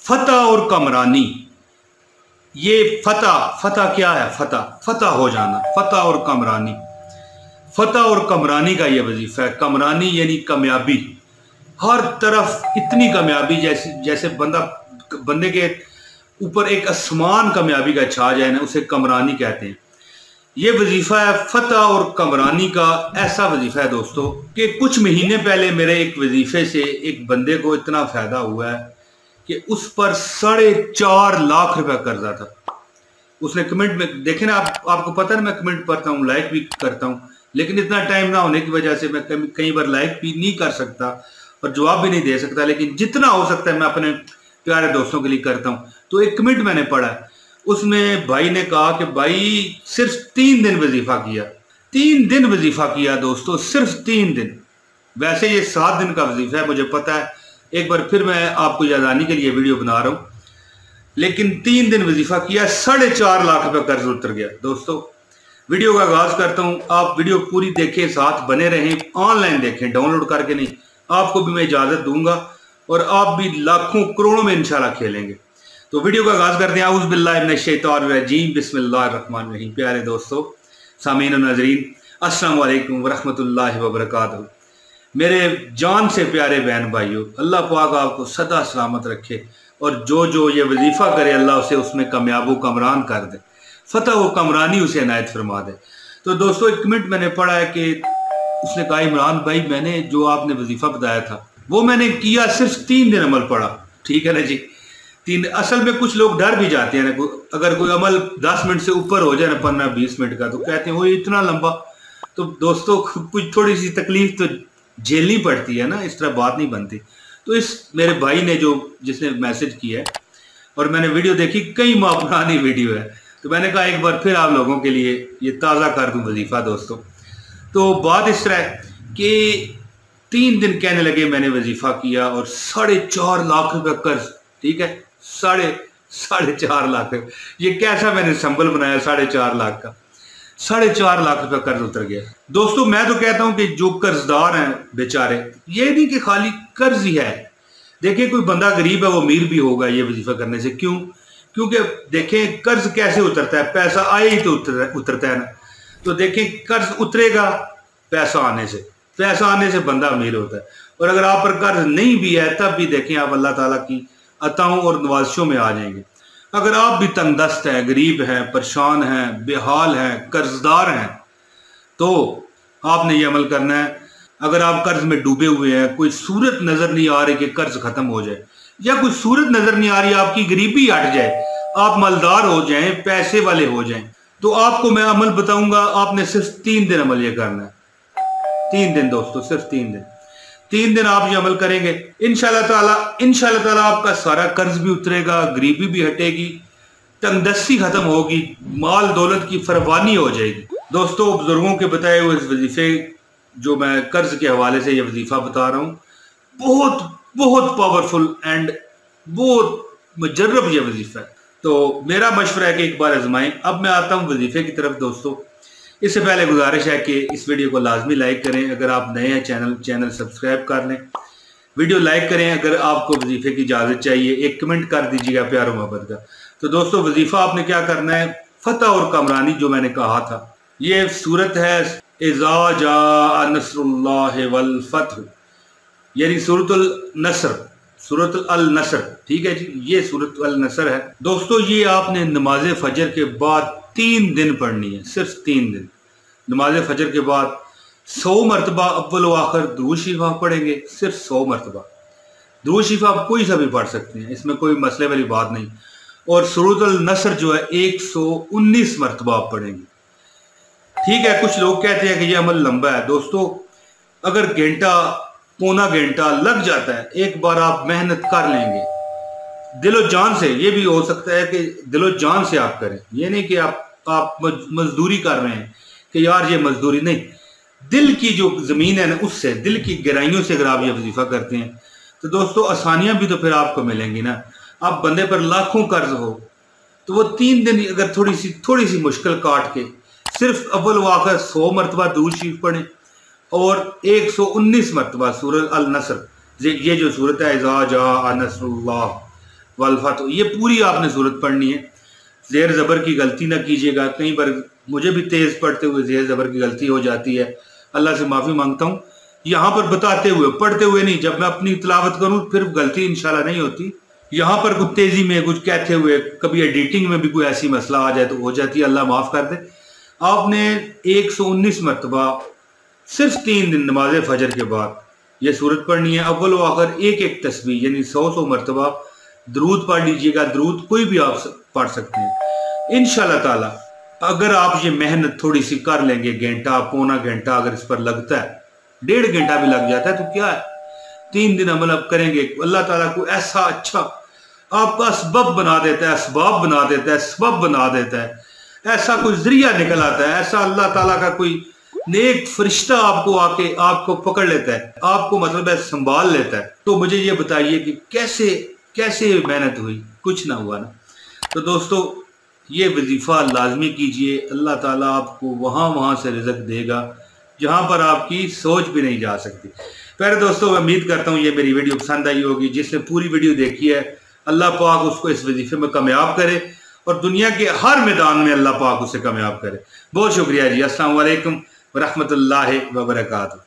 फतह और कमरानी। ये फतह क्या है? फतह हो जाना, फतह और कमरानी। फतह और कमरानी का ये वजीफा है। कमरानी यानी कामयाबी, हर तरफ इतनी कामयाबी, जैसे बंदे के ऊपर एक आसमान कामयाबी का छा जाए ना, उसे कमरानी कहते हैं। ये वजीफा है फतह और कमरानी का। ऐसा वजीफा है दोस्तों कि कुछ महीने पहले मेरे एक वजीफे से एक बंदे को इतना फायदा हुआ है कि उस पर 4.5 लाख रुपया कर्जा था। उसने कमेंट में देखे ना, आपको पता है मैं कमेंट पढ़ता हूँ, लाइक भी करता हूँ, लेकिन इतना टाइम ना होने की वजह से मैं कई बार लाइक भी नहीं कर सकता और जवाब भी नहीं दे सकता, लेकिन जितना हो सकता है मैं अपने प्यारे दोस्तों के लिए करता हूँ। तो एक कमेंट मैंने पढ़ा, उसमें भाई ने कहा कि भाई सिर्फ 3 दिन वजीफा किया। 3 दिन वजीफा किया दोस्तों, सिर्फ 3 दिन। वैसे ये 7 दिन का वजीफा है, मुझे पता है। एक बार फिर मैं आपको यादानी के लिए वीडियो बना रहा हूँ, लेकिन 3 दिन वजीफा किया, 4.5 लाख रुपया कर्ज उतर गया। दोस्तों वीडियो का आगाज करता हूँ, आप वीडियो पूरी देखें, साथ बने रहें, ऑनलाइन देखें, डाउनलोड करके नहीं। आपको भी मैं इजाजत दूंगा और आप भी लाखों करोड़ों में इंशाल्लाह खेलेंगे। तो वीडियो का आगाज करते हैं। औज़ु बिल्लाहि मिनश शैतानिर्रजीम, बिस्मिल्लाहिर्रहमानिर्रहीम। प्यारे दोस्तों, सामीन और नाज़रीन, अस्सलामु अलैकुम वरहमतुल्लाहि वबरकातुहू। मेरे जान से प्यारे बहन भाइयों, अल्लाह पाक आपको सदा सलामत रखे और जो ये वजीफा करे अल्लाह उसे उसमें कामयाब कमरान कर दे, फतह व कमरानी उसे इनायत फरमा दे। तो दोस्तों एक कमेंट मैंने पढ़ा है कि उसने कहा, इमरान भाई मैंने जो आपने वजीफा बताया था वो मैंने किया, सिर्फ 3 दिन अमल पड़ा। ठीक है ना जी, 3। असल में कुछ लोग डर भी जाते हैं ना, अगर कोई अमल 10 मिनट से ऊपर हो जाए ना, 15-20 मिनट का, तो कहते हैं वो इतना लंबा। तो दोस्तों कुछ थोड़ी सी तकलीफ तो झेलनी पड़ती है ना, इस तरह बात नहीं बनती। तो इस मेरे भाई ने जिसने मैसेज किया है और मैंने वीडियो देखी, कई माह पुरानी वीडियो है, तो मैंने कहा एक बार फिर आप लोगों के लिए ये ताज़ा कर दूं वजीफा। दोस्तों तो बात इस तरह है कि 3 दिन कहने लगे मैंने वजीफा किया और 4.5 लाख रुपया कर्ज। ठीक है, 4.5 लाख। ये कैसा मैंने संबल बनाया 4.5 लाख का? 4.5 लाख रुपया कर्ज उतर गया। दोस्तों मैं तो कहता हूं कि जो कर्जदार हैं बेचारे, ये नहीं कि खाली कर्ज ही है। देखिए कोई बंदा गरीब है वो अमीर भी होगा ये वजीफा करने से। क्यों? क्योंकि देखें कर्ज कैसे उतरता है, पैसा आए ही तो उतरता है ना। तो देखें कर्ज उतरेगा पैसा आने से बंदा अमीर होता है। और अगर आप पर कर्ज नहीं भी है तब भी देखें आप अल्लाह ताला की अताओं और नवाजिशों में आ जाएंगे। अगर आप भी तंगदस्त हैं, गरीब हैं, परेशान हैं, बेहाल हैं, कर्जदार हैं, तो आपने ये अमल करना है। अगर आप कर्ज में डूबे हुए हैं, कोई सूरत नजर नहीं आ रही कि कर्ज खत्म हो जाए, या कोई सूरत नजर नहीं आ रही आपकी गरीबी हट जाए, आप मालदार हो जाएं, पैसे वाले हो जाएं, तो आपको मैं अमल बताऊंगा। आपने सिर्फ 3 दिन अमल ये करना है। 3 दिन दोस्तों, सिर्फ 3 दिन। 3 दिन आप ये अमल करेंगे, इंशाल्लाह ताला आपका सारा कर्ज भी उतरेगा, गरीबी भी हटेगी, तंगदस्ती खत्म होगी, माल दौलत की फरवानी हो जाएगी। दोस्तों बुजुर्गों के बताए हुए इस वजीफे, जो मैं कर्ज के हवाले से ये वजीफा बता रहा हूँ, बहुत बहुत पावरफुल एंड बहुत मुजर्रब ये वजीफा है। तो मेरा मशवरा है कि एक बार आजमाएं। अब मैं आता हूँ वजीफे की तरफ। दोस्तों इससे पहले गुजारिश है कि इस वीडियो को लाजमी लाइक करें। अगर आप नए हैं चैनल सब्सक्राइब कर लें, वीडियो लाइक करें। अगर आपको वजीफे की इजाज़त चाहिए एक कमेंट कर दीजिएगा प्यार मोहब्बत का। तो दोस्तों वजीफा आपने क्या करना है, फतह और कमरानी जो मैंने कहा था, ये सूरत है इज़ा जा नस्रुल्लाहि वल फतह, यानी सूरतुल नसर। ठीक है जी, ये सूरतुल नसर है। दोस्तों ये आपने नमाज फजर के बाद 3 दिन पढ़नी है, सिर्फ 3 दिन। नमाज फजर के बाद 100 मरतबा अव्वल व आखिर दुरूद शरीफ पढ़ेंगे, सिर्फ 100 मरतबा। दुरूद शरीफ आप कोई सा भी पढ़ सकते हैं, इसमें कोई मसले वाली बात नहीं। और सूरतुल नसर जो है 119 मरतबा आप पढ़ेंगे। ठीक है, कुछ लोग कहते हैं कि ये अमल लंबा है। दोस्तों अगर पौना घंटा लग जाता है, एक बार आप मेहनत कर लेंगे दिलो जान से। ये भी हो सकता है कि दिलो जान से आप करें, ये नहीं कि आप मजदूरी कर रहे हैं कि यार ये मजदूरी नहीं, दिल की जो जमीन है ना उससे, दिल की गहराइयों से अगर आप ये वजीफा करते हैं तो दोस्तों आसानियां भी तो फिर आपको मिलेंगी ना। आप बंदे पर लाखों कर्ज हो तो वो 3 दिन अगर थोड़ी सी मुश्किल काट के सिर्फ अव्वल व आखिर 100 मरतबा दुरूद शरीफ पढ़ें और 119 मरतबा सूरह अल नसर, ये जो सूरत है इज़ा जा नस्रुल्लाह, वल फतह, ये पूरी आपने सूरत पढ़नी है। ज़ेर ज़बर की गलती ना कीजिएगा, कई बार मुझे भी तेज़ पढ़ते हुए ज़ेर ज़बर की गलती हो जाती है, अल्लाह से माफ़ी मांगता हूँ। यहाँ पर बताते हुए, पढ़ते हुए नहीं, जब मैं अपनी तिलावत करूँ फिर गलती इंशाल्लाह नहीं होती। यहाँ पर कुछ तेज़ी में कुछ कहते हुए, कभी एडिटिंग में भी कोई ऐसी मसला आ जाए तो हो जाती है, अल्लाह माफ़ कर दे। आपने 119 मरतबा सिर्फ 3 दिन नमाज फजर के बाद ये सूरत पढ़नी है। अव्वल व आखिर एक एक तस्बीह यानी 100 मरतबा दरूद पढ़ लीजिएगा। दरूद कोई भी आप पढ़ सकते हैं इंशाल्लाह ताला। अगर आप ये मेहनत थोड़ी सी कर लेंगे, घंटा पौना घंटा अगर इस पर लगता है, 1.5 घंटा भी लग जाता है तो क्या है, 3 दिन अमल आप करेंगे, अल्लाह ताला को ऐसा अच्छा आपका असबाब बना देता है, असबाब बना देता है, सबब बना देता है, ऐसा कोई जरिया निकल आता है, ऐसा अल्लाह ताला का कोई नेक फरिश्ता आपको आके आपको पकड़ लेता है, आपको मतलब है संभाल लेता है। तो मुझे ये बताइए कि कैसे कैसे मेहनत हुई, कुछ ना हुआ ना। तो दोस्तों ये वजीफा लाजमी कीजिए, अल्लाह ताला आपको वहाँ से रिज़्क देगा जहाँ पर आपकी सोच भी नहीं जा सकती। प्यारे दोस्तों, मैं उम्मीद करता हूँ ये मेरी वीडियो पसंद आई होगी। जिसने पूरी वीडियो देखी है, अल्लाह पाक उसको इस वजीफे में कामयाब करे और दुनिया के हर मैदान में अल्लाह पाक उसे कामयाब करे। बहुत शुक्रिया जी। अस्सलाम वालेकुम व रहमतुल्लाहि व बरकातहू।